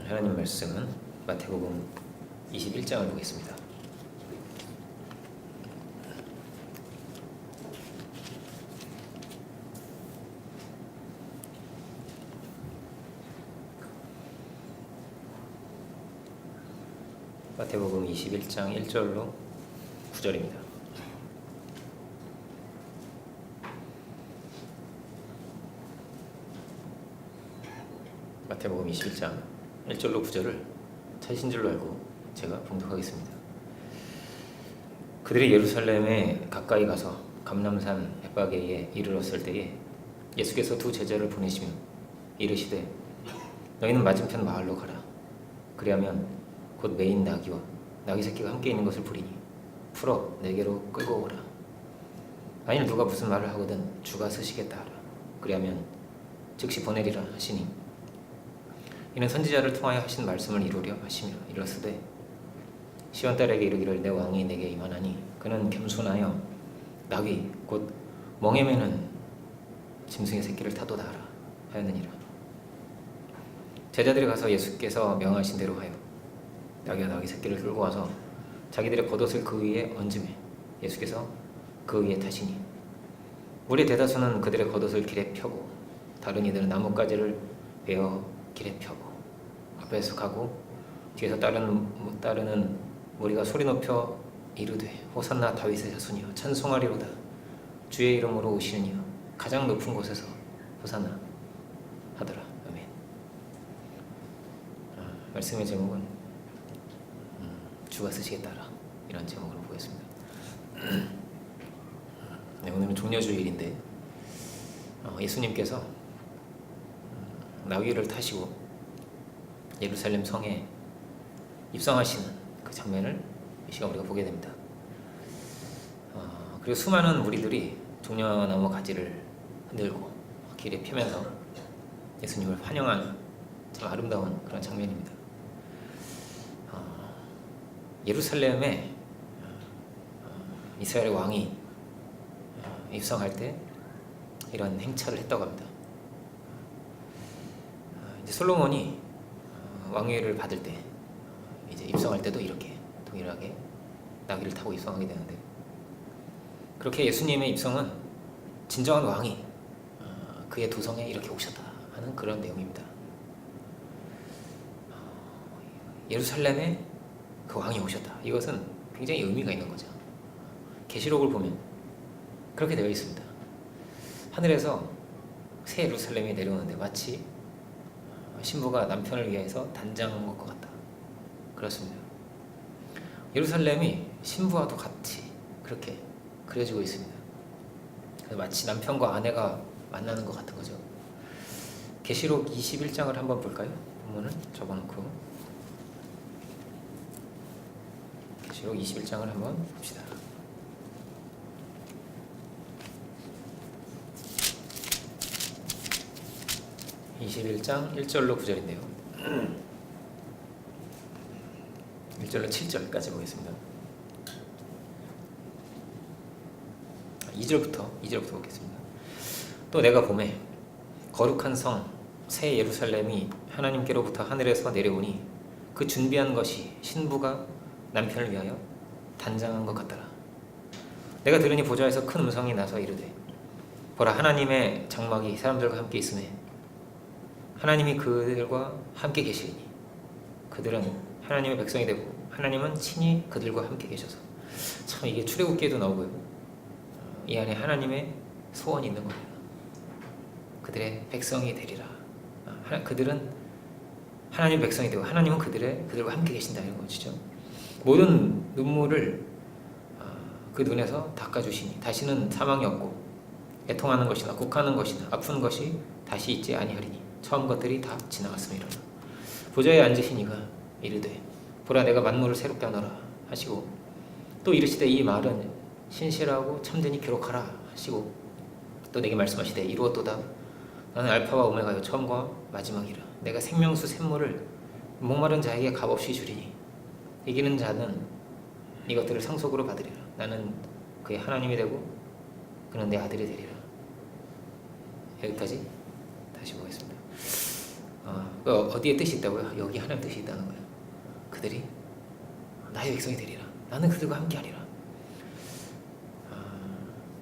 하나님 말씀은 마태복음 21장을 보겠습니다. 마태복음 21장 1절로 9절입니다. 마태복음 21장 1절로 9절을 찾으신 줄로 알고 제가 봉독하겠습니다. 그들이 예루살렘에 가까이 가서 감람산 벳바게에 이르렀을 때에 예수께서 두 제자를 보내시며 이르시되 너희는 맞은편 마을로 가라. 그리하면 곧 매인 나귀와 나귀 새끼가 함께 있는 것을 보리니 풀어 내게로 끌고 오라. 만일 누가 무슨 말을 하거든 주가 쓰시겠다 하라. 그리하면 즉시 보내리라 하시니 이는 선지자를 통하여 하신 말씀을 이루려 하시며 이르시되 시온 딸에게 이르기를 내 왕이 내게 임하나니 그는 겸손하여 나귀 곧 멍에 매는 짐승의 새끼를 타도다 하라 하였느니라. 제자들이 가서 예수께서 명하신 대로 하여 나귀와 나귀 새끼를 끌고 와서 자기들의 겉옷을 그 위에 얹으매 예수께서 그 위에 타시니 무리 대다수는 그들의 겉옷을 길에 펴고 다른 이들은 나뭇가지를 베어 길에 펴고 앞에서 가고 뒤에서 따르는 무리가 소리 높여 이르되 호산나 다윗의 자손이여 찬송하리로다. 주의 이름으로 오시는 이여 가장 높은 곳에서 호산나 하더라. 아멘. 말씀의 제목은 주가 쓰시겠다라 이런 제목으로 보겠습니다. 네, 오늘은 종려주일인데 예수님께서 나귀를 타시고 예루살렘 성에 입성하시는 그 장면을 이 시간 우리가 보게 됩니다. 그리고 수많은 무리들이 종려나무 가지를 흔들고 길에 펴면서 예수님을 환영하는 참 아름다운 그런 장면입니다. 예루살렘에 이스라엘 왕이 입성할 때 이런 행차를 했다고 합니다. 이제 솔로몬이 왕위를 받을 때 이제 입성할 때도 이렇게 동일하게 나귀를 타고 입성하게 되는데, 그렇게 예수님의 입성은 진정한 왕이 그의 도성에 이렇게 오셨다 하는 그런 내용입니다. 예루살렘에 그 왕이 오셨다. 이것은 굉장히 의미가 있는 거죠. 계시록을 보면 그렇게 되어 있습니다. 하늘에서 새 예루살렘이 내려오는데 마치 신부가 남편을 위해서 단장한 것과 같다. 그렇습니다. 예루살렘이 신부와도 같이 그렇게 그려지고 있습니다. 마치 남편과 아내가 만나는 것 같은 거죠. 계시록 21장을 한번 볼까요? 본문을 적어놓고 계시록 21장을 한번 봅시다. (21장) 1절로 9절인데요 1절로 7절까지 보겠습니다. 2절부터 보겠습니다. 또 내가 보매 거룩한 성 새 예루살렘이 하나님께로부터 하늘에서 내려오니 그 준비한 것이 신부가 남편을 위하여 단장한 것 같더라. 내가 들으니 보좌에서 큰 음성이 나서 이르되 보라, 하나님의 장막이 사람들과 함께 있으매 하나님이 그들과 함께 계시리니 그들은 하나님의 백성이 되고 하나님은 친히 그들과 함께 계셔서. 참 이게 출애굽기에도 나오고요. 이 안에 하나님의 소원이 있는 겁니다. 그들의 백성이 되리라. 그들은 하나님의 백성이 되고 하나님은 그들과 함께 계신다 이런 것이죠. 모든 눈물을 그 눈에서 닦아주시니 다시는 사망이 없고 애통하는 것이나 곡하는 것이나 아픈 것이 다시 있지 아니하리니 처음 것들이 다 지나갔음이로라. 보좌에 앉으신 이가 이르되 보라, 내가 만물을 새롭게 하노라 하시고 또 이르시되 이 말은 신실하고 참되니 기록하라 하시고 또 내게 말씀하시되 이루었도다. 나는 알파와 오메가요 처음과 마지막이라. 내가 생명수 샘물을 목마른 자에게 값없이 주리니 이기는 자는 이것들을 상속으로 받으리라. 나는 그의 하나님이 되고 그는 내 아들이 되리라. 여기까지 다시 보겠습니다. 어디에 뜻이 있다고요? 여기 하나님 뜻이 있다는 거예요. 그들이 나의 백성이 되리라. 나는 그들과 함께하리라.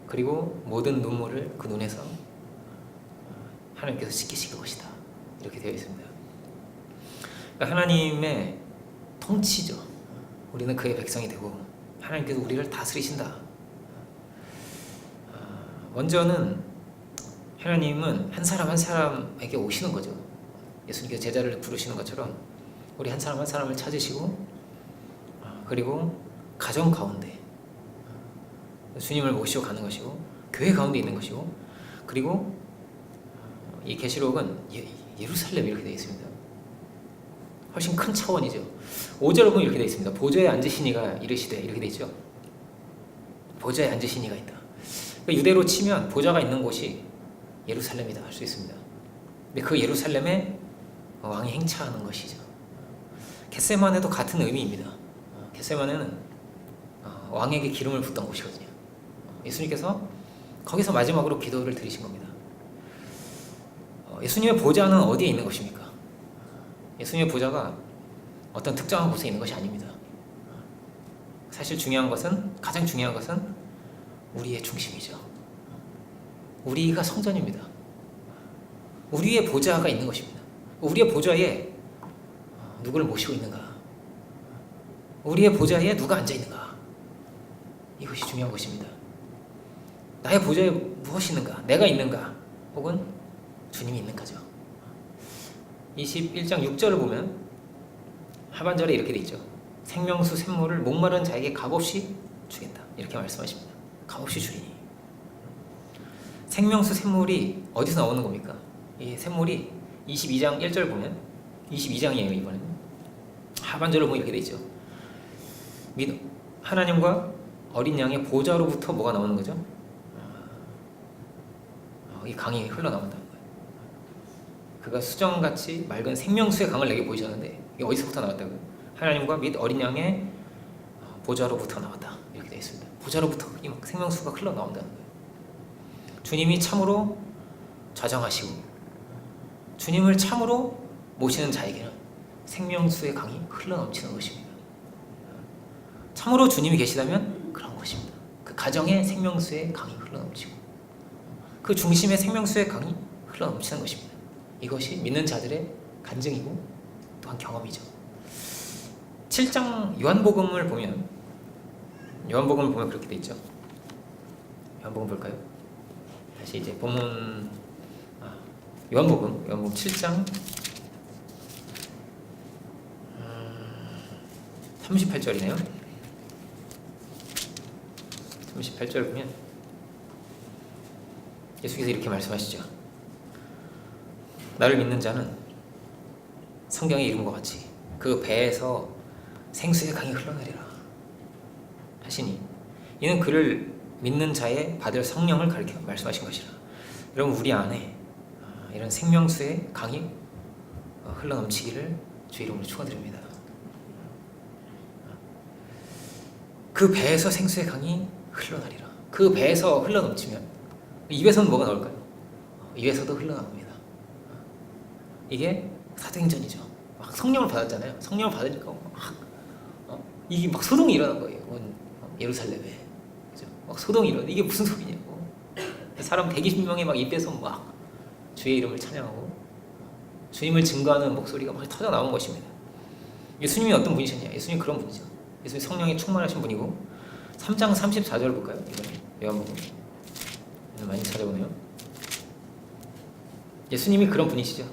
그리고 모든 눈물을 그 눈에서 하나님께서 씻기실 것이다. 이렇게 되어 있습니다. 그러니까 하나님의 통치죠. 우리는 그의 백성이 되고 하나님께서 우리를 다스리신다. 먼저는 하나님은 한 사람 한 사람에게 오시는 거죠. 예수님께서 제자를 부르시는 것처럼 우리 한 사람 한 사람을 찾으시고 그리고 가정 가운데 주님을 모시고 가는 것이고 교회 가운데 있는 것이고 그리고 이 계시록은 예루살렘 이렇게 되어 있습니다. 훨씬 큰 차원이죠. 5절을 보면 이렇게 되어 있습니다. 보좌에 앉으시니가 이르시되 이렇게 되어 있죠. 보좌에 앉으시니가 있다. 그러니까 유대로 치면 보좌가 있는 곳이 예루살렘이다 할 수 있습니다. 근데 그 예루살렘에 왕이 행차하는 것이죠. 겟세마네도 같은 의미입니다. 겟세마네는 왕에게 기름을 붓던 곳이거든요. 예수님께서 거기서 마지막으로 기도를 드리신 겁니다. 예수님의 보좌는 어디에 있는 것입니까? 예수님의 보좌가 어떤 특정한 곳에 있는 것이 아닙니다. 사실 가장 중요한 것은 우리의 중심이죠. 우리가 성전입니다. 우리의 보좌가 있는 것입니다. 우리의 보좌에 누구를 모시고 있는가? 우리의 보좌에 누가 앉아 있는가? 이것이 중요한 것입니다. 나의 보좌에 무엇이 있는가? 내가 있는가? 혹은 주님이 있는가죠. 21장 6절을 보면 하반절에 이렇게 돼 있죠. 생명수 샘물을 목마른 자에게 값없이 주겠다. 이렇게 말씀하십니다. 값없이 주리니. 생명수 샘물이 어디서 나오는 겁니까? 이 샘물이 22장 1절 보면 22장이에요. 이번에는 하반절을 보면 이렇게 돼 있죠. 하나님과 어린 양의 보좌로부터 뭐가 나오는 거죠? 이 강이 흘러나온다는 거예요. 그가 수정같이 맑은 생명수의 강을 내게 보이셨는데 이게 어디서부터 나왔다고요? 하나님과 및 어린 양의 보좌로부터 나왔다. 이렇게 되어 있습니다. 보좌로부터 이 생명수가 흘러나온다는 거예요. 주님이 참으로 좌정하시고 주님을 참으로 모시는 자에게는 생명수의 강이 흘러넘치는 것입니다. 참으로 주님이 계시다면 그런 것입니다. 그 가정에 생명수의 강이 흘러넘치고 그 중심에 생명수의 강이 흘러넘치는 것입니다. 이것이 믿는 자들의 간증이고 또한 경험이죠. 7장 요한복음을 보면 그렇게 돼 있죠. 요한복음 볼까요? 다시 이제 본문 요한복음 7장 38절이네요. 38절 보면 예수께서 이렇게 말씀하시죠. 나를 믿는 자는 성경의 이름과 같이 그 배에서 생수의 강이 흘러내리라 하시니 이는 그를 믿는 자의 받을 성령을 가리켜 말씀하신 것이라. 여러분 우리 안에 이런 생명수의 강이 흘러넘치기를 주 이름으로 축원드립니다. 그 배에서 생수의 강이 흘러나리라. 그 배에서 흘러넘치면 입에서는 뭐가 나올까요? 입에서도 흘러나옵니다. 이게 사도행전이죠. 막 성령을 받았잖아요. 성령을 받으니까 이게 막 소동이 일어난 거예요. 예루살렘에. 그죠? 막 소동이 일어나. 이게 무슨 소리냐고. 사람 120명이 막 입에서 막 주의 이름을 찬양하고 주님을 증거하는 목소리가 막 터져 나온 것입니다. 예수님이 어떤 분이셨냐? 예수님 그런 분이죠. 예수님 성령이 충만하신 분이고 3장 34절 볼까요? 이번에 요한복음 많이 찾아보네요. 예수님이 그런 분이시죠.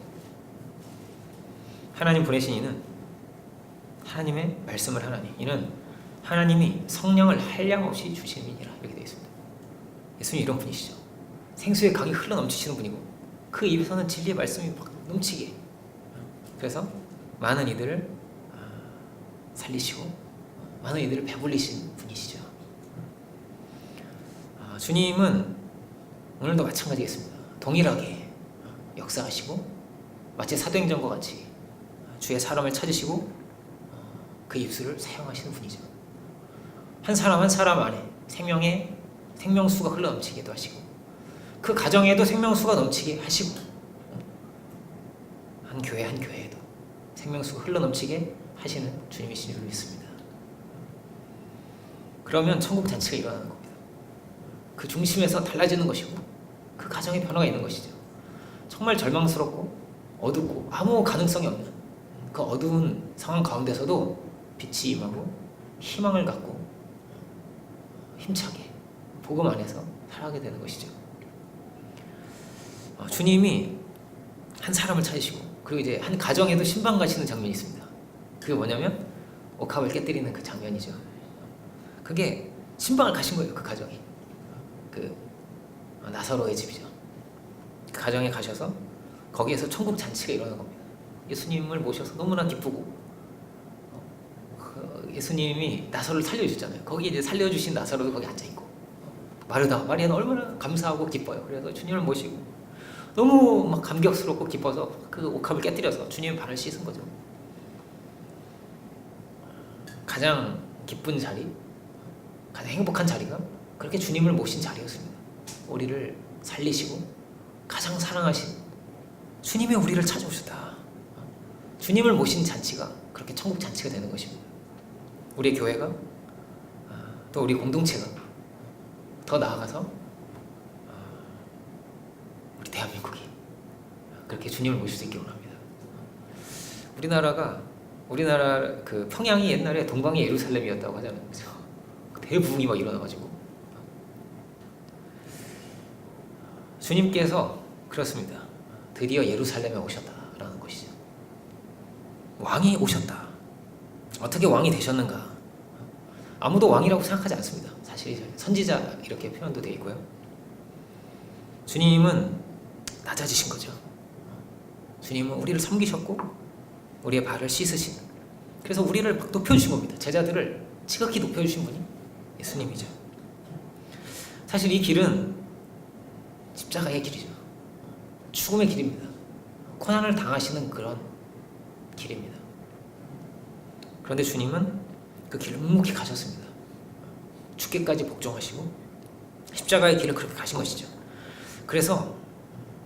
하나님 보내신 이는 하나님의 말씀을 하나니 이는 하나님이 성령을 한량없이 주심이니라 이렇게 되어 있습니다. 예수님 이런 분이시죠. 생수의 강이 흘러넘치시는 분이고 그 입에서는 진리의 말씀이 막 넘치게 그래서 많은 이들을 살리시고 많은 이들을 배불리신 분이시죠. 주님은 오늘도 마찬가지겠습니다. 동일하게 역사하시고 마치 사도행전과 같이 주의 사람을 찾으시고 그 입술을 사용하시는 분이죠. 한 사람 한 사람 안에 생명수가 흘러넘치게도 하시고 그 가정에도 생명수가 넘치게 하시고 한 교회 교회 한 교회에도 생명수가 흘러넘치게 하시는 주님이신 줄 믿습니다. 그러면 천국 잔치가 일어나는 겁니다. 그 중심에서 달라지는 것이고 그 가정의 변화가 있는 것이죠. 정말 절망스럽고 어둡고 아무 가능성이 없는 그 어두운 상황 가운데서도 빛이 임하고 희망을 갖고 힘차게 복음 안에서 살아가게 되는 것이죠. 주님이 한 사람을 찾으시고 그리고 이제 한 가정에도 신방 가시는 장면이 있습니다. 그게 뭐냐면 옥합을 깨뜨리는 그 장면이죠. 그게 신방을 가신 거예요. 그 가정이 그 나사로의 집이죠. 그 가정에 가셔서 거기에서 천국 잔치가 일어나는 겁니다. 예수님을 모셔서 너무나 기쁘고 예수님이 나사로를 살려주셨잖아요. 거기 이제 살려주신 나사로도 거기 앉아있고 마리아는 얼마나 감사하고 기뻐요. 그래서 주님을 모시고 너무 막 감격스럽고 기뻐서 그 옥합을 깨뜨려서 주님의 발을 씻은 거죠. 가장 기쁜 자리, 가장 행복한 자리가 그렇게 주님을 모신 자리였습니다. 우리를 살리시고 가장 사랑하신 주님이 우리를 찾아오셨다. 주님을 모신 잔치가 그렇게 천국 잔치가 되는 것입니다. 우리 교회가 또 우리 공동체가 더 나아가서 우리 대한민국이 그렇게 주님을 모실 수 있기 원합니다. 우리나라 그 평양이 옛날에 동방의 예루살렘이었다고 하잖아요. 그죠? 대부흥이 막 일어나가지고 주님께서 그렇습니다. 드디어 예루살렘에 오셨다라는 것이죠. 왕이 오셨다. 어떻게 왕이 되셨는가? 아무도 왕이라고 생각하지 않습니다. 사실 선지자 이렇게 표현도 되어 있고요. 주님은 낮아지신 거죠. 주님은 우리를 섬기셨고 우리의 발을 씻으신, 그래서 우리를 막 높여주신 겁니다. 제자들을 지극히 높여주신 분이 예수님이죠. 사실 이 길은 십자가의 길이죠. 죽음의 길입니다. 고난을 당하시는 그런 길입니다. 그런데 주님은 그 길을 묵묵히 가셨습니다. 죽기까지 복종하시고 십자가의 길을 그렇게 가신 것이죠. 그래서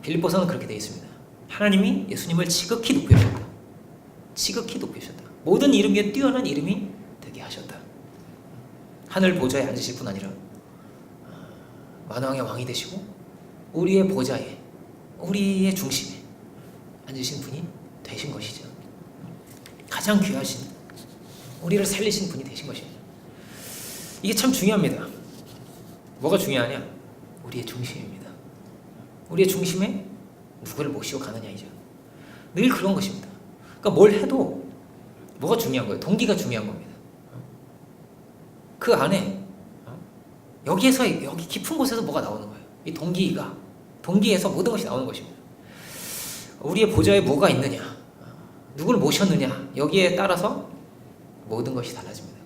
빌립보서는 그렇게 되어 있습니다. 하나님이 예수님을 지극히 높여주셨다. 지극히 높여주셨다. 모든 이름 위에 뛰어난 이름이 되게 하셨다. 하늘 보좌에 앉으실 뿐 아니라 만왕의 왕이 되시고 우리의 보좌에, 우리의 중심에 앉으신 분이 되신 것이죠. 가장 귀하신, 우리를 살리신 분이 되신 것입니다. 이게 참 중요합니다. 뭐가 중요하냐? 우리의 중심입니다. 우리의 중심에 누구를 모시고 가느냐이죠. 늘 그런 것입니다. 그러니까 뭘 해도 뭐가 중요한 거예요? 동기가 중요한 겁니다. 그 안에 여기에서 여기 깊은 곳에서 뭐가 나오는 거예요? 이 동기에서 모든 것이 나오는 것입니다. 우리의 보좌에 뭐가 있느냐, 누구를 모셨느냐, 여기에 따라서 모든 것이 달라집니다.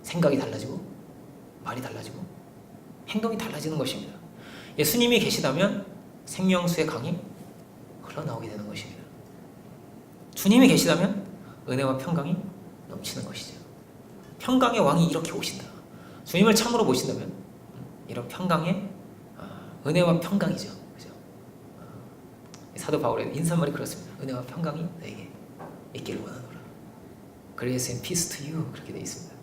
생각이 달라지고 말이 달라지고 행동이 달라지는 것입니다. 예수님이 계시다면 생명수의 강이 흘러나오게 되는 것입니다. 주님이 계시다면 은혜와 평강이 넘치는 것이죠. 평강의 왕이 이렇게 오신다. 주님을 참으로 모신다면 이런 평강의 은혜와 평강이죠. 그죠? 사도 바울의 인사말이 그렇습니다. 은혜와 평강이 너에게 있기를 원하노라. Grace and peace to you. 그렇게 되어 있습니다.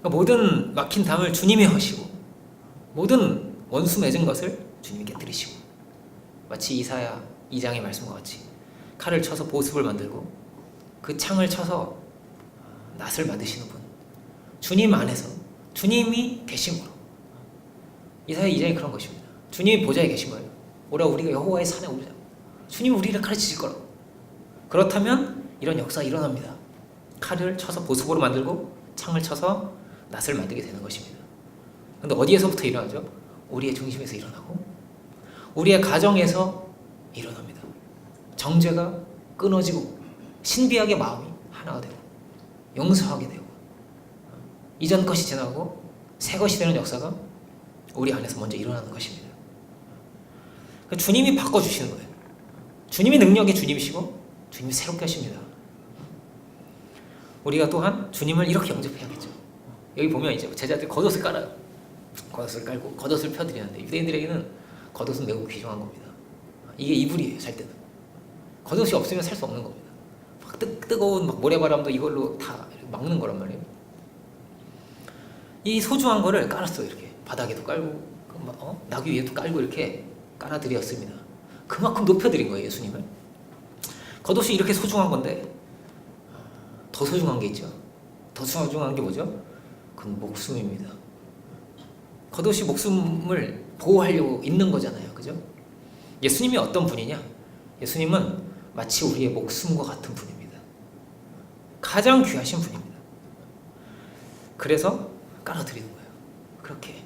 그러니까 모든 막힌 담을 주님이 하시고 모든 원수 맺은 것을 주님이 깨뜨리시고, 마치 이사야 2장의 말씀과 같이 칼을 쳐서 보습을 만들고 그 창을 쳐서 낫을 만드시는 분, 주님 안에서 주님이 계심으로, 이사야 2장이 그런 것입니다. 주님이 보좌에 계신 거예요. 오라 우리가 여호와의 산에 오르자. 주님이 우리를 가르치실 거라고. 그렇다면 이런 역사가 일어납니다. 칼을 쳐서 보습으로 만들고 창을 쳐서 낫을 만들게 되는 것입니다. 그런데 어디에서부터 일어나죠? 우리의 중심에서 일어나고 우리의 가정에서 일어납니다. 정죄가 끊어지고 신비하게 마음이 하나가 되고 용서하게 되고 이전 것이 지나고 새 것이 되는 역사가 우리 안에서 먼저 일어나는 것입니다. 주님이 바꿔주시는 거예요. 주님이 능력의 주님이시고 주님이 새롭게 하십니다. 우리가 또한 주님을 이렇게 영접해야겠죠. 여기 보면 이제 제자들이 겉옷을 깔아요. 겉옷을 깔고 겉옷을 펴드리는데 유대인들에게는 겉옷은 매우 귀중한 겁니다. 이게 이불이에요. 잘 때는 겉옷이 없으면 살 수 없는 겁니다. 막 뜨거운 막 모래바람도 이걸로 다 막는 거란 말이에요. 이 소중한 거를 깔았어요. 이렇게 바닥에도 깔고 나귀 위에도 깔고 이렇게 깔아드렸습니다. 그만큼 높여드린 거예요. 예수님을. 겉옷이 이렇게 소중한 건데 더 소중한 게 있죠. 더 소중한 게 뭐죠? 그건 목숨입니다. 겉옷이 목숨을 보호하려고 있는 거잖아요. 그죠? 예수님이 어떤 분이냐? 예수님은 마치 우리의 목숨과 같은 분입니다. 가장 귀하신 분입니다. 그래서 깔아드리는 거예요. 그렇게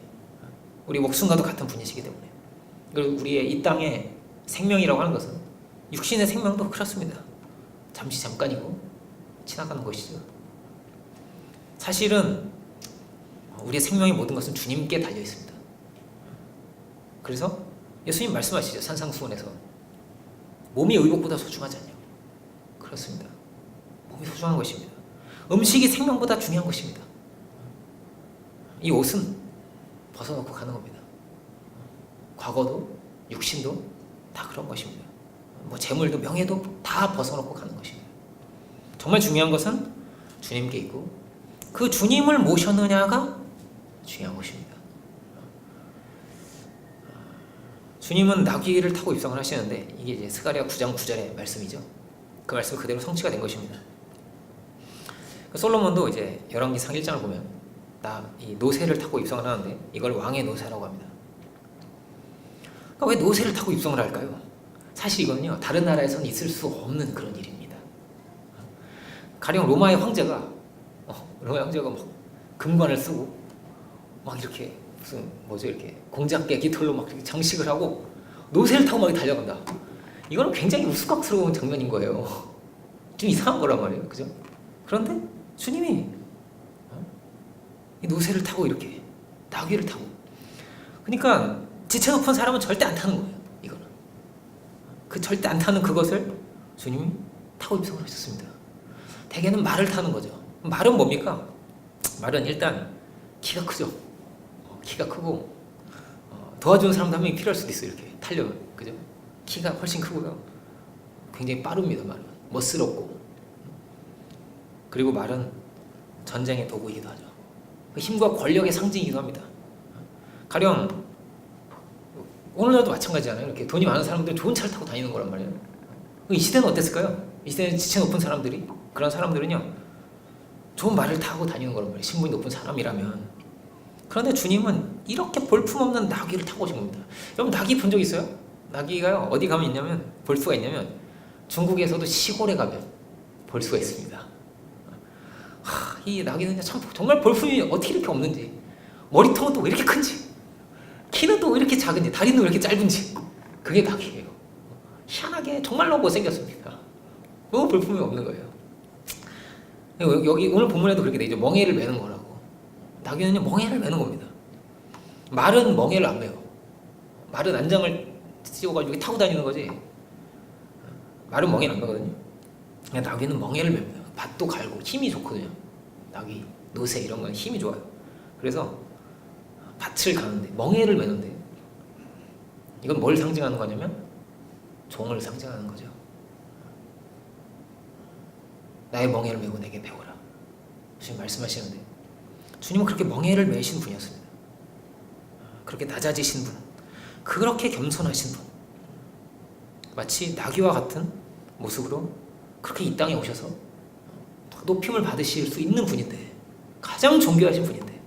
우리 목숨과도 같은 분이시기 때문에. 그리고 우리의 이 땅의 생명이라고 하는 것은 육신의 생명도 그렇습니다. 잠깐이고 지나가는 것이죠. 사실은 우리의 생명의 모든 것은 주님께 달려 있습니다. 그래서 예수님 말씀하시죠. 산상수훈에서 몸이 의복보다 소중하지 않냐고. 그렇습니다. 몸이 소중한 것입니다. 음식이 생명보다 중요한 것입니다. 이 옷은 벗어놓고 가는 겁니다. 과거도 육신도 다 그런 것입니다. 뭐 재물도 명예도 다 벗어놓고 가는 것입니다. 정말 중요한 것은 주님께 있고 그 주님을 모셨느냐가 중요한 것입니다. 주님은 나귀를 타고 입성을 하시는데 이게 이제 스가랴 9장 9절의 말씀이죠. 그 말씀 그대로 성취가 된 것입니다. 솔로몬도 이제 열왕기상 1장을 보면 이 노새를 타고 입성을 하는데 이걸 왕의 노새라고 합니다. 그러니까 왜 노새를 타고 입성을 할까요? 사실 이거는요 다른 나라에서는 있을 수 없는 그런 일입니다. 가령 로마의 황제가 막 금관을 쓰고 막 이렇게 무슨 이렇게 공작개 깃털로 막 이렇게 장식을 하고 노새를 타고 막 달려간다. 이거는 굉장히 우스꽝스러운 장면인 거예요. 좀 이상한 거란 말이에요. 그죠? 그런데 주님이 이 노새를 타고 이렇게 나귀를 타고 그러니까 지체 높은 사람은 절대 안 타는 거예요. 이거는 그 절대 안 타는 그것을 주님이 타고 입성을 하셨습니다. 대개는 말을 타는 거죠. 말은 뭡니까? 말은 일단 키가 크죠. 키가 크고 도와주는 사람도 한 명이 필요할 수도 있어요. 이렇게 타려면 그죠? 키가 훨씬 크고요. 굉장히 빠릅니다. 말은 멋스럽고 그리고 말은 전쟁의 도구이기도 하죠. 힘과 권력의 상징이기도 합니다. 가령 오늘날도 마찬가지잖아요. 이렇게 돈이 많은 사람들은 좋은 차를 타고 다니는 거란 말이에요. 이 시대는 어땠을까요? 이 시대는 지체 높은 사람들이 그런 사람들은요 좋은 말을 타고 다니는 거란 말이에요. 신분이 높은 사람이라면. 그런데 주님은 이렇게 볼품없는 나귀를 타고 오신 겁니다. 여러분 나귀 본 적 있어요? 나귀가요 어디 가면 있냐면 볼 수가 있냐면 중국에서도 시골에 가면 볼 수가 있습니다. 이 나귀는 참 정말 볼품이 어떻게 이렇게 없는지, 머리통은 또 왜 이렇게 큰지, 키는 또 왜 이렇게 작은지, 다리는 왜 이렇게 짧은지. 그게 나귀예요. 희한하게 정말로 못생겼습니다. 너무 볼품이 없는 거예요. 여기 오늘 본문에도 그렇게 돼 있죠. 멍에를 매는 거라고. 나귀는요 멍에를 매는 겁니다. 말은 멍에를 안 매요. 말은 안장을 씌워가지고 타고 다니는 거지. 말은 멍에를 안 매거든요. 그냥 나귀는 멍에를 맵니다. 밭도 갈고 힘이 좋거든요. 나귀, 노새 이런 건 힘이 좋아요. 그래서 밭을 가는데 멍에를 매는데 이건 뭘 상징하는 거냐면 종을 상징하는 거죠. 나의 멍에를 메고 내게 배워라. 주님 말씀하시는데 주님은 그렇게 멍에를 메신 분이었습니다. 그렇게 낮아지신 분, 그렇게 겸손하신 분, 마치 나귀와 같은 모습으로 그렇게 이 땅에 오셔서 높임을 받으실 수 있는 분인데, 가장 존귀하신 분인데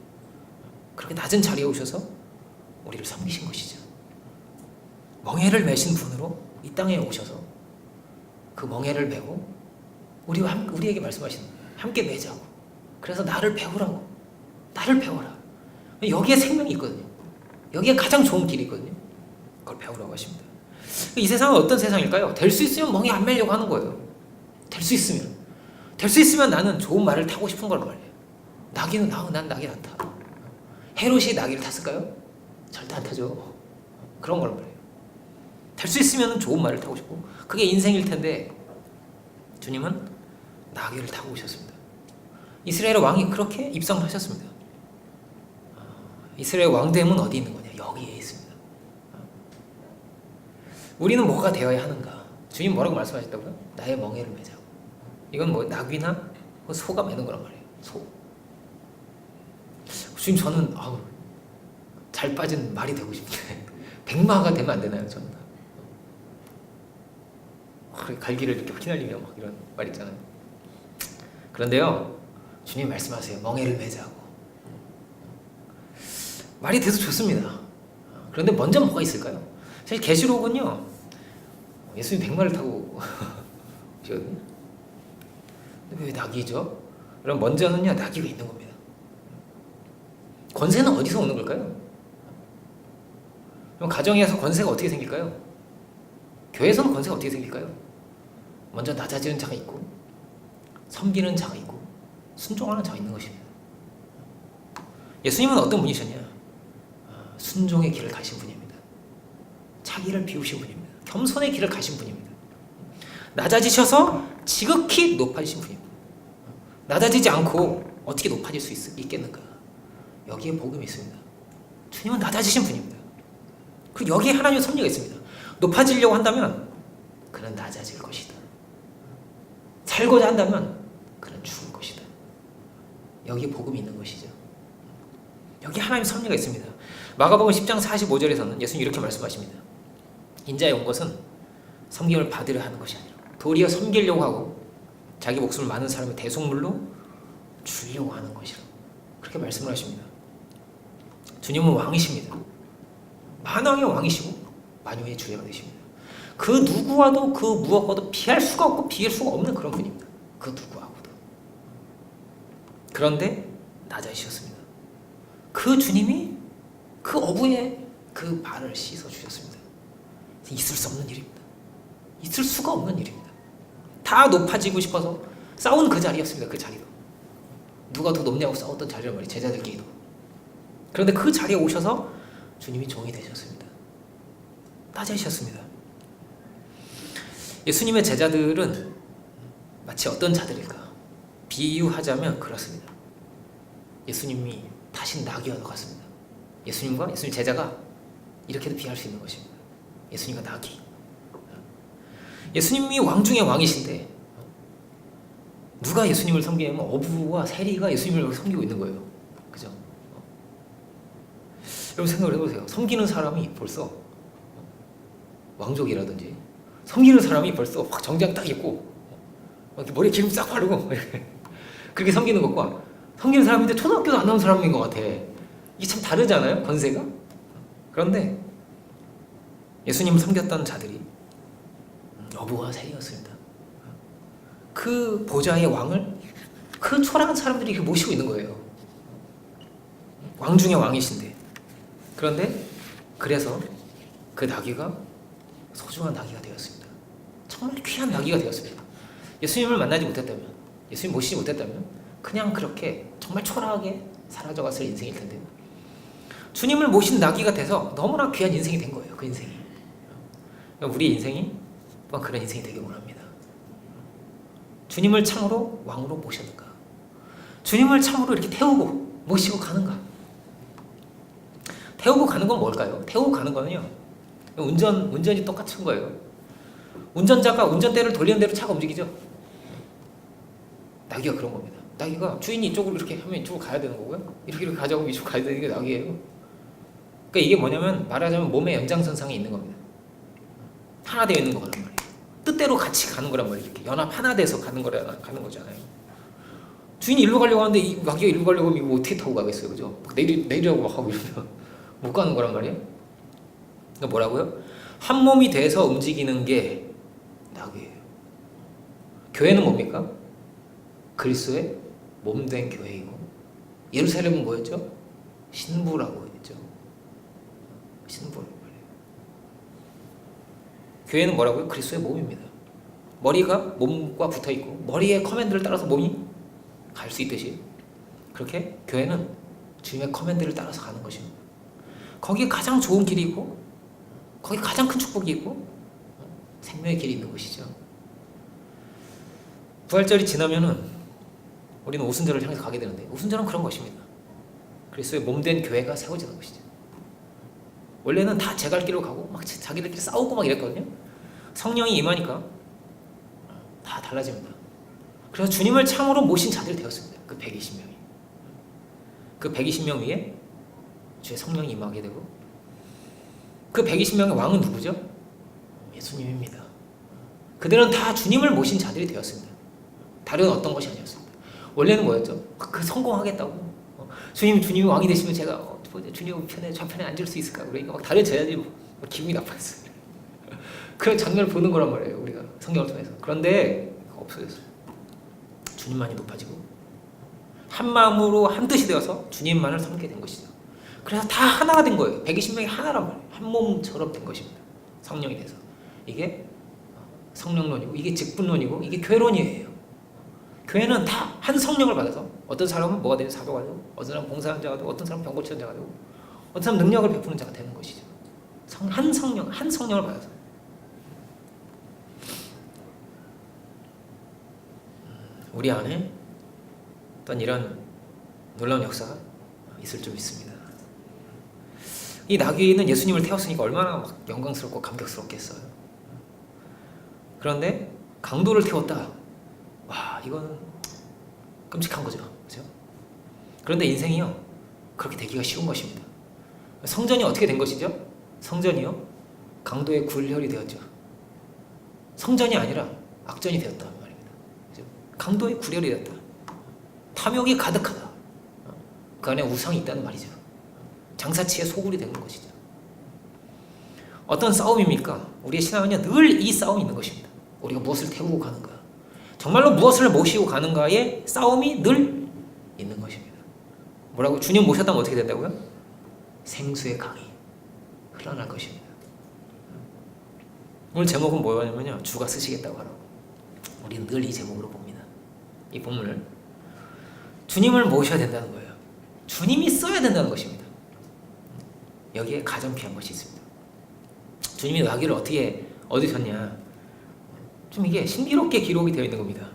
그렇게 낮은 자리에 오셔서 우리를 섬기신 것이죠. 멍에를 메신 분으로 이 땅에 오셔서 그 멍에를 메고 우리에게 말씀하시는 거예요. 함께 매자고. 그래서 나를 배우라고. 나를 배워라. 여기에 생명이 있거든요. 여기에 가장 좋은 길이 있거든요. 그걸 배우라고 하십니다. 이 세상은 어떤 세상일까요? 될 수 있으면 멍에 안 매려고 하는 거예요. 될 수 있으면 나는 좋은 말을 타고 싶은 거란 말이에요. 난 나귀는 안 타. 헤롯이 나귀를 탔을까요? 절대 안 타죠. 그런 거란 말이에요. 될 수 있으면 좋은 말을 타고 싶고 그게 인생일 텐데 주님은 나귀를 타고 오셨습니다. 이스라엘 왕이 그렇게 입성을 하셨습니다. 이스라엘 왕됨은 어디 있는 거냐? 여기에 있습니다. 우리는 뭐가 되어야 하는가? 주님 뭐라고 말씀하셨다고요? 나의 멍에를 매자고. 이건 뭐 나귀나 소가 매는 거란 말이에요. 소. 주님 저는 잘 빠진 말이 되고 싶은데 백마가 되면 안 되나요? 저는 갈기를 이렇게 휘날리며 막 이런 말 있잖아요. 그런데요, 주님 말씀하세요. 멍에를 매자고. 말이 돼서 좋습니다. 그런데 먼저 뭐가 있을까요? 사실 계시록은요, 예수님 백마를 타고 오시거든요. 근데 왜 낙이죠? 그럼 먼저는요, 나귀가 있는 겁니다. 권세는 어디서 오는 걸까요? 그럼 가정에서 권세가 어떻게 생길까요? 교회에서는 권세가 어떻게 생길까요? 먼저 낮아지는 자가 있고, 섬기는 자가 있고, 순종하는 자가 있는 것입니다. 예수님은 어떤 분이셨냐? 순종의 길을 가신 분입니다. 자기를 비우신 분입니다. 겸손의 길을 가신 분입니다. 낮아지셔서 지극히 높아지신 분입니다. 낮아지지 않고 어떻게 높아질 수 있겠는가? 여기에 복음이 있습니다. 주님은 낮아지신 분입니다. 그리고 여기에 하나님의 섭리가 있습니다. 높아지려고 한다면 그는 낮아질 것이다. 살고자 한다면 그는 죽을 것이다. 여기에 복음이 있는 것이죠. 여기 하나님의 섭리가 있습니다. 마가복음 10장 45절에서는 예수님 이렇게 말씀하십니다. 인자에 온 것은 섬김을 받으려 하는 것이 아니라 도리어 섬기려고 하고 자기 목숨을 많은 사람의 대속물로 주려고 하는 것이라. 그렇게 말씀을 하십니다. 주님은 왕이십니다. 만왕의 왕이시고 만유의 주제가 되십니다. 그 누구와도 그 무엇과도 비할 수가 없고 비길 수가 없는 그런 분입니다. 그 누구하고도. 그런데 낮아지셨습니다. 그 주님이 그 어부의 그 발을 씻어 주셨습니다. 있을 수 없는 일입니다. 있을 수가 없는 일입니다. 다 높아지고 싶어서 싸운 그 자리였습니다. 그 자리도. 누가 더 높냐고 싸웠던 자리란 말이에요. 제자들끼리도. 그런데 그 자리에 오셔서 주님이 종이 되셨습니다. 낮아지셨습니다. 예수님의 제자들은 마치 어떤 자들일까? 비유하자면 그렇습니다. 예수님이 타신 나귀와 같습니다. 예수님과 예수님 제자가 이렇게도 비할 수 있는 것입니다. 예수님과 나귀. 예수님이 왕 중의 왕이신데 누가 예수님을 섬기냐면 어부와 세리가 예수님을 섬기고 있는 거예요. 그죠? 여러분 생각을 해보세요. 섬기는 사람이 벌써 왕족이라든지 섬기는 사람이 벌써 확 정장 딱 입고 머리에 기름 싹 바르고 그렇게 섬기는 것과 섬기는 사람인데 초등학교도 안 나온 사람인 것 같아. 이게 참 다르잖아요, 권세가. 그런데 예수님을 섬겼던 자들이 어부와 세리였습니다. 그 보좌의 왕을 그 초라한 사람들이 이렇게 모시고 있는 거예요. 왕 중의 왕이신데. 그런데 그래서 그 나귀가 소중한 나귀가 되었습니다. 정말 귀한 나귀가 되었습니다. 예수님을 만나지 못했다면, 예수님 모시지 못했다면 그냥 그렇게 정말 초라하게 사라져갔을 인생일 텐데 주님을 모신 나귀가 돼서 너무나 귀한 인생이 된 거예요. 그 인생이. 우리 인생이 또한 그런 인생이 되길 원합니다. 주님을 참으로 왕으로 모셨는가? 주님을 참으로 이렇게 태우고 모시고 가는가? 태우고 가는 건 뭘까요? 태우고 가는 거는요, 운전이 똑같은 거예요. 운전자가 운전대를 돌리는 대로 차가 움직이죠. 나귀가 그런 겁니다. 나귀가 주인이 이쪽으로 이렇게 하면 이쪽으로 가야 되는 거고요. 이렇게 가자고 이쪽으로 가야 되는 게 나귀예요. 그러니까 이게 뭐냐면 말하자면 몸의 연장선상에 있는 겁니다. 하나 되어 있는 거란 말이에요. 뜻대로 같이 가는 거란 말이에요. 이렇게 연합 하나 돼서 가는 거잖아요. 주인이 일로 가려고 하는데 이 나귀가 일로 가려고 하면 이거 어떻게 타고 가겠어요, 그죠? 내리라고 막 하고 이러면 못 가는 거란 말이에요. 그러니까 뭐라고요? 한 몸이 돼서 움직이는 게 나귀예요. 교회는 뭡니까? 그리스도의 몸된 교회이고, 예루살렘은 뭐였죠? 신부라고 했죠. 신부란 말이에요. 교회는 뭐라고요? 그리스도의 몸입니다. 머리가 몸과 붙어 있고 머리의 커맨드를 따라서 몸이 갈 수 있듯이, 그렇게 교회는 주님의 커맨드를 따라서 가는 것입니다. 거기에 가장 좋은 길이 있고, 거기에 가장 큰 축복이 있고, 생명의 길이 있는 것이죠. 부활절이 지나면은 우리는 오순절을 향해서 가게 되는데, 오순절은 그런 것입니다. 그리스도의 몸된 교회가 세워지는 것이죠. 원래는 다 제 갈 길로 가고 막 자기들끼리 싸우고 막 이랬거든요. 성령이 임하니까 다 달라집니다. 그래서 주님을 참으로 모신 자들이 되었습니다. 그 120명이. 그 120명 위에 주의 성령이 임하게 되고, 그 120명의 왕은 누구죠? 예수님입니다. 그들은 다 주님을 모신 자들이 되었습니다. 다른 어떤 것이 아니었습니다. 원래는 뭐였죠? 그 성공하겠다고. 주님이 왕이 되시면 제가 주님 편에 좌편에 앉을 수 있을까? 그러니까 막 다른 제자들이 막 기분이 나빴어요. 그런 장면을 보는 거란 말이에요, 우리가 성경을 통해서. 그런데 없어졌어요. 주님만이 높아지고 한 마음으로 한 뜻이 되어서 주님만을 섬기게 된 것이죠. 그래서 다 하나가 된 거예요. 120명이 하나란 말이에요. 한 몸처럼 된 것입니다. 성령이 돼서. 이게 성령론이고, 이게 직분론이고, 이게 교회론이에요. 교회는 다 한 성령을 받아서 어떤 사람은 뭐가 되는 사도가 되고, 어떤 사람은 봉사하는 자가 되고, 어떤 사람은 병 고치는 자가 되고, 어떤 사람은 능력을 베푸는 자가 되는 것이죠. 한 성령을 받아서. 우리 안에 어떤 이런 놀라운 역사가 있을 줄 믿습니다. 이 나귀는 예수님을 태웠으니까 얼마나 막 영광스럽고 감격스럽겠어요. 그런데 강도를 태웠다. 와, 이거는 끔찍한 거죠. 그렇죠? 그런데 인생이요, 그렇게 되기가 쉬운 것입니다. 성전이 어떻게 된 것이죠? 성전이요, 강도의 굴혈이 되었죠. 성전이 아니라 악전이 되었다 말입니다. 그렇죠? 강도의 굴혈이 되었다. 탐욕이 가득하다. 그 안에 우상이 있다는 말이죠. 장사치의 소굴이 되는 것이죠. 어떤 싸움입니까? 우리의 신앙은요, 늘 이 싸움이 있는 것입니다. 우리가 무엇을 태우고 가는가, 정말로 무엇을 모시고 가는가의 싸움이 늘 있는 것입니다. 뭐라고? 주님 모셨다면 어떻게 된다고요? 생수의 강이 흘러날 것입니다. 오늘 제목은 뭐냐면요, 주가 쓰시겠다고 하라고. 우리는 늘 이 제목으로 봅니다. 이 본문을. 주님을 모셔야 된다는 거예요. 주님이 써야 된다는 것입니다. 여기에 가장피한 것이 있습니다. 주님이 나귀를 어떻게 얻으셨냐, 좀 이게 신비롭게 기록이 되어 있는 겁니다.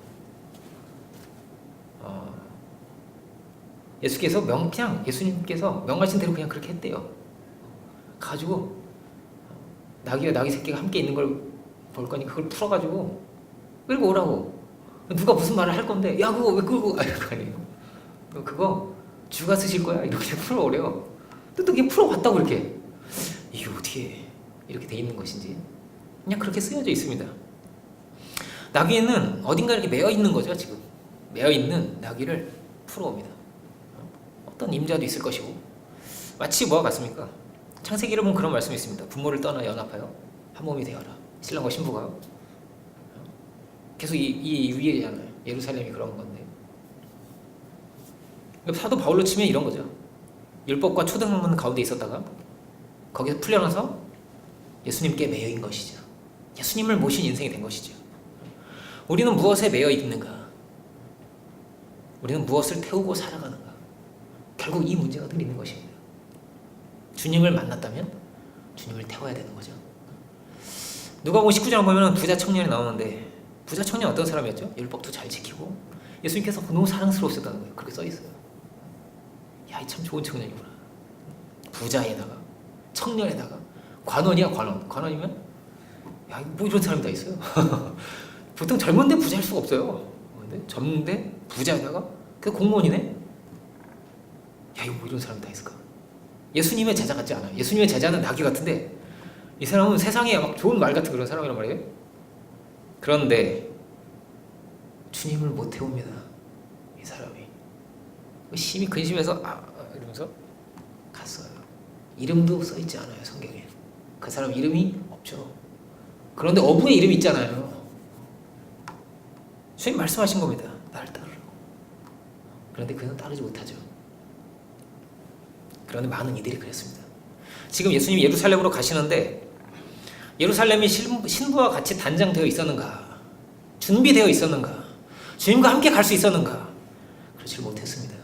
예수님께서 명하신 대로 그냥 그렇게 했대요. 가지고 나귀와 나귀 새끼가 함께 있는 걸 볼 거니 그걸 풀어가지고 끌고 오라고. 누가 무슨 말을 할 건데, 야 그거 왜 끌고 가? 이럴 거 아니에요. 그거 주가 쓰실 거야. 이렇게 풀어오래요. 또 그게 풀어왔다고 이렇게. 이게 어떻게 이렇게 돼 있는 것인지 그냥 그렇게 쓰여져 있습니다. 나귀는 어딘가 이렇게 매어 있는 거죠. 지금 매어 있는 나귀를 풀어옵니다. 어떤 임자도 있을 것이고, 마치 뭐와 같습니까? 창세기를 보면 그런 말씀이 있습니다. 부모를 떠나 연합하여 한 몸이 되어라. 신랑과 신부가 계속 이 위에잖아요. 예루살렘이 그런 건데, 사도 바울로 치면 이런 거죠. 율법과 초등학문 가운데 있었다가 거기서 풀려나서 예수님께 매여 있는 것이죠. 예수님을 모신 인생이 된 것이죠. 우리는 무엇에 매여 있는가? 우리는 무엇을 태우고 살아가는가? 결국 이 문제가 늘 있는 것입니다. 주님을 만났다면 주님을 태워야 되는 거죠. 누가복음 19장 보면 부자 청년이 나오는데, 부자 청년 어떤 사람이었죠? 율법도 잘 지키고 예수님께서 너무 사랑스러우셨다는 거예요. 그렇게 써 있어요. 야, 이 참 좋은 청년이구나. 부자에다가 청년에다가 관원이야, 관원. 관원이면 야, 뭐 이런 사람이 다 있어요. 보통 젊은데 부자일 수가 없어요. 근데 젊은데 부자에다가 그 공무원이네. 야, 이거 뭐 이런 사람이 다 있을까? 예수님의 제자 같지 않아요. 예수님의 제자는 나귀 같은데, 이 사람은 세상에 막 좋은 말 같은 그런 사람이란 말이에요. 그런데 주님을 못 태웁니다. 이 사람이 심히 근심해서 이러면서 갔어요. 이름도 써있지 않아요, 성경에. 그 사람 이름이 없죠. 그런데 어부의 이름이 있잖아요. 주님 말씀하신 겁니다. 나를 따르라고. 그런데 그는 따르지 못하죠. 그런데 많은 이들이 그랬습니다. 지금 예수님이 예루살렘으로 가시는데, 예루살렘이 신부와 같이 단장되어 있었는가? 준비되어 있었는가? 주님과 함께 갈 수 있었는가? 그렇지 못했습니다.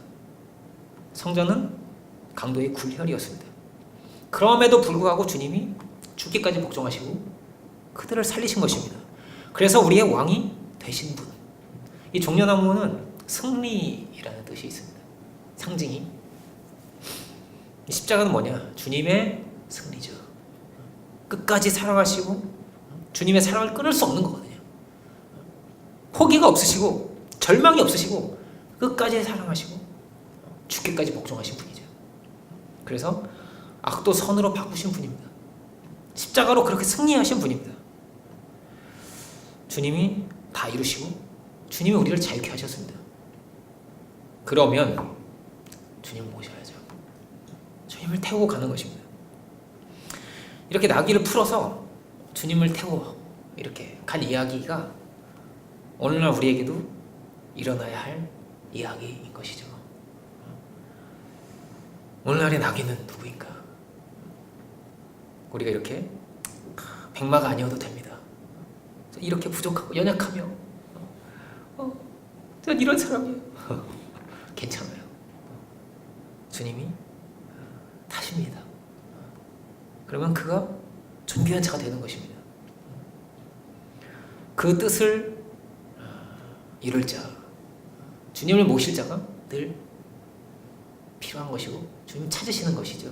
성전은 강도의 굴혈이었습니다. 그럼에도 불구하고 주님이 죽기까지 복종하시고 그들을 살리신 것입니다. 그래서 우리의 왕이 되신 분. 이 종려나무는 승리라는 뜻이 있습니다. 상징이. 이 십자가는 뭐냐? 주님의 승리죠. 끝까지 사랑하시고 주님의 사랑을 끊을 수 없는 거거든요. 포기가 없으시고 절망이 없으시고 끝까지 사랑하시고 죽기까지 복종하신 분이죠. 그래서 악도 선으로 바꾸신 분입니다. 십자가로 그렇게 승리하신 분입니다. 주님이 다 이루시고 주님이 우리를 자유케 하셨습니다. 그러면 주님을 모셔야죠. 주님을 태우고 가는 것입니다. 이렇게 나귀를 풀어서 주님을 태워 이렇게 간 이야기가 오늘날 우리에게도 일어나야 할 이야기인 것이죠. 오늘날의 나귀는 누구인가? 우리가 이렇게 백마가 아니어도 됩니다. 이렇게 부족하고 연약하며 전 이런 사람이에요. 괜찮아요. 주님이 타십니다. 그러면 그가 존귀한 자가 되는 것입니다. 그 뜻을 이룰 자, 주님을 모실 자가 늘 필요한 것이고 주님 찾으시는 것이죠.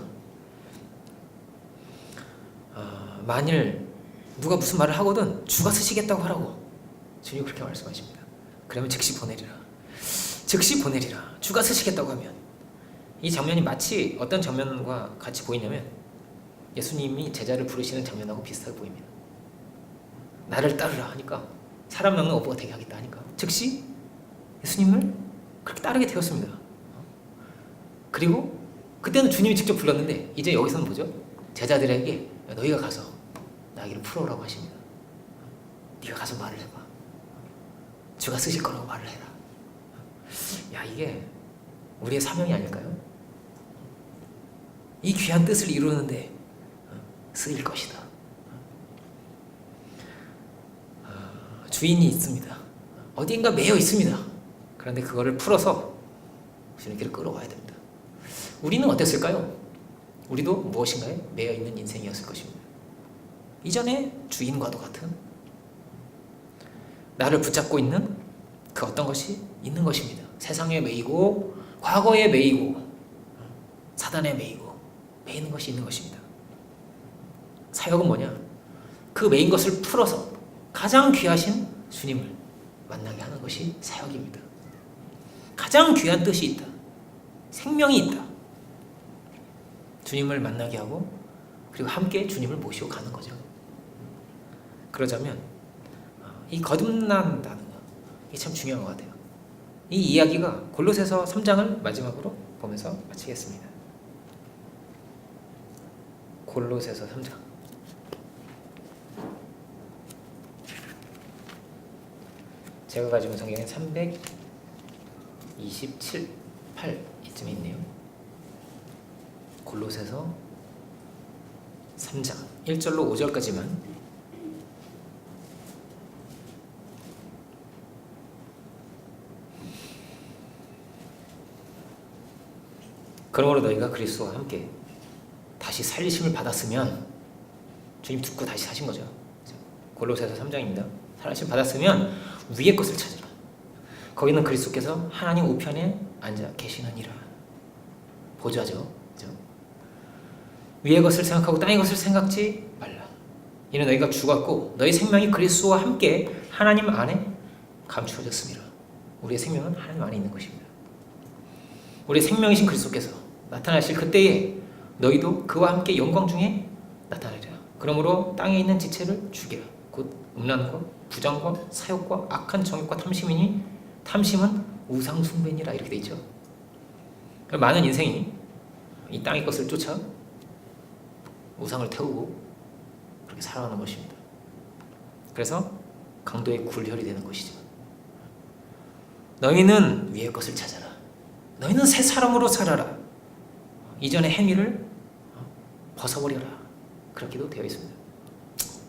만일 누가 무슨 말을 하거든 주가 쓰시겠다고 하라고 주님 그렇게 말씀하십니다. 그러면 즉시 보내리라. 즉시 보내리라. 주가 쓰시겠다고 하면 이 장면이 마치 어떤 장면과 같이 보이냐면 예수님이 제자를 부르시는 장면하고 비슷하게 보입니다. 나를 따르라 하니까 사람 낚는 어부가 되게 하겠다 하니까 즉시 예수님을 그렇게 따르게 되었습니다. 그리고 그때는 주님이 직접 불렀는데 이제 여기서는 뭐죠? 제자들에게 너희가 가서 나귀를 풀어오라고 하십니다. 네가 가서 말을 해봐. 주가 쓰실 거라고 말을 해라. 야, 이게 우리의 사명이 아닐까요? 이 귀한 뜻을 이루는데 쓰일 것이다. 주인이 있습니다. 어디인가 매여 있습니다. 그런데 그거를 풀어서 주님께로 끌어와야 됩니다. 우리는 어땠을까요? 우리도 무엇인가에 매여 있는 인생이었을 것입니다. 이전에 주인과도 같은 나를 붙잡고 있는 그 어떤 것이 있는 것입니다. 세상에 매이고 과거에 매이고 사단에 매이고 매이는 것이 있는 것입니다. 사역은 뭐냐? 그 매인 것을 풀어서 가장 귀하신 주님을 만나게 하는 것이 사역입니다. 가장 귀한 뜻이 있다. 생명이 있다. 주님을 만나게 하고 그리고 함께 주님을 모시고 가는 거죠. 그러자면 이 거듭난다는 거 이게 참 중요한 것 같아요. 이 이야기가 골로새서 3장을 마지막으로 보면서 마치겠습니다. 골로새서 3장 제가 가지고 있는 성경에 327, 8 이쯤에 있네요. 골로새서 3장 1절로 5절까지만 그러므로 너희가 그리스도와 함께 다시 살리심을 받았으면 주님 죽고 다시 사신 거죠. 골로새서 3장입니다. 살리심 받았으면 위의 것을 찾으라. 거기는 그리스도께서 하나님 우편에 앉아 계시느니라. 보좌죠. 그렇죠? 위의 것을 생각하고 땅의 것을 생각지 말라. 이는 너희가 죽었고 너희 생명이 그리스도와 함께 하나님 안에 감추어졌습니다. 우리의 생명은 하나님 안에 있는 것입니다. 우리의 생명이신 그리스도께서 나타나실 그때에 너희도 그와 함께 영광 중에 나타나리라. 그러므로 땅에 있는 지체를 죽이라. 곧 음란과 부정과 사욕과 악한 정욕과 탐심이니 탐심은 우상 숭배니라. 이렇게 돼 있죠. 많은 인생이 이 땅의 것을 쫓아 우상을 태우고 그렇게 살아가는 것입니다. 그래서 강도의 굴혈이 되는 것이죠. 너희는 위의 것을 찾아라. 너희는 새 사람으로 살아라. 이전의 행위를 벗어버려라. 그렇게도 되어 있습니다.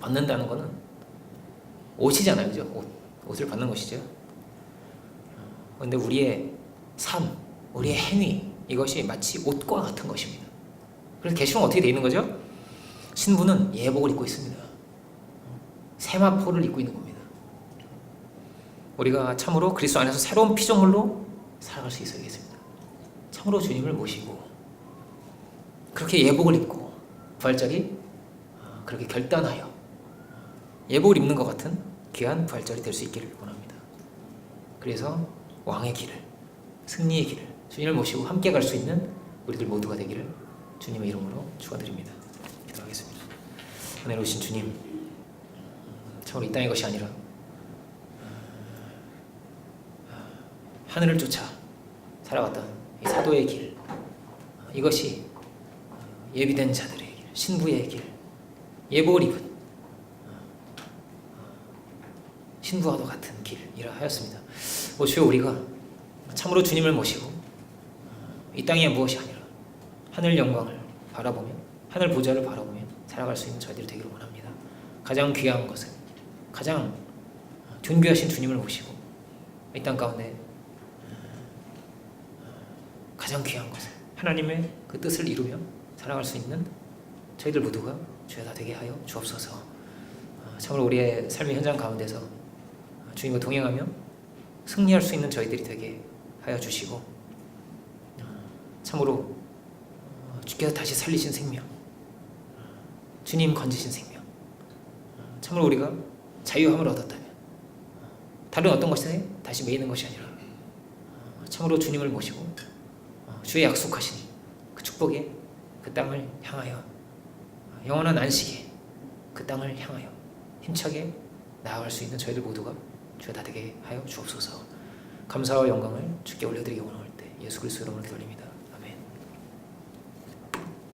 벗는다는 것은 옷이잖아요. 그죠? 옷을 벗는 것이죠. 그런데 우리의 삶, 우리의 행위 이것이 마치 옷과 같은 것입니다. 그래서 계시록은 어떻게 되어 있는 거죠? 신부는 예복을 입고 있습니다. 세마포를 입고 있는 겁니다. 우리가 참으로 그리스도 안에서 새로운 피조물로 살아갈 수 있어야겠습니다. 참으로 주님을 모시고 그렇게 예복을 입고 부활절이 그렇게 결단하여 예복을 입는 것 같은 귀한 부활절이 될 수 있기를 원합니다. 그래서 왕의 길을, 승리의 길을 주님을 모시고 함께 갈 수 있는 우리들 모두가 되기를 주님의 이름으로 축원드립니다. 기도하겠습니다. 은혜 오신 주님, 참으로 이 땅의 것이 아니라 하늘을 쫓아 살아왔던 이 사도의 길, 이것이 예비된 자들의 길, 신부의 길, 예복을 입은 신부와도 같은 길이라 하였습니다. 주여, 우리가 참으로 주님을 모시고 이 땅의 무엇이 아니라 하늘 영광을 바라보며 하늘 보좌를 바라보며 살아갈 수 있는 저희들이 되기를 원합니다. 가장 귀한 것은, 가장 존귀하신 주님을 모시고 이 땅 가운데 가장 귀한 것은 하나님의 그 뜻을 이루며 살아갈 수 있는 저희들 모두가 주여 다 되게 하여 주옵소서. 참으로 우리의 삶의 현장 가운데서 주님과 동행하며 승리할 수 있는 저희들이 되게 하여 주시고, 참으로 주께서 다시 살리신 생명, 주님 건지신 생명, 참으로 우리가 자유함을 얻었다면 다른 어떤 것에 다시 매이는 것이 아니라 참으로 주님을 모시고 주의 약속하신 그 축복의 그 땅을 향하여, 영원한 안식의 그 땅을 향하여 힘차게 나아갈 수 있는 저희들 모두가 주여 다 되게 하여 주옵소서. 감사와 영광을 주께 올려드리기 원할 때 예수 그리스도 이름으로 기도드립니다.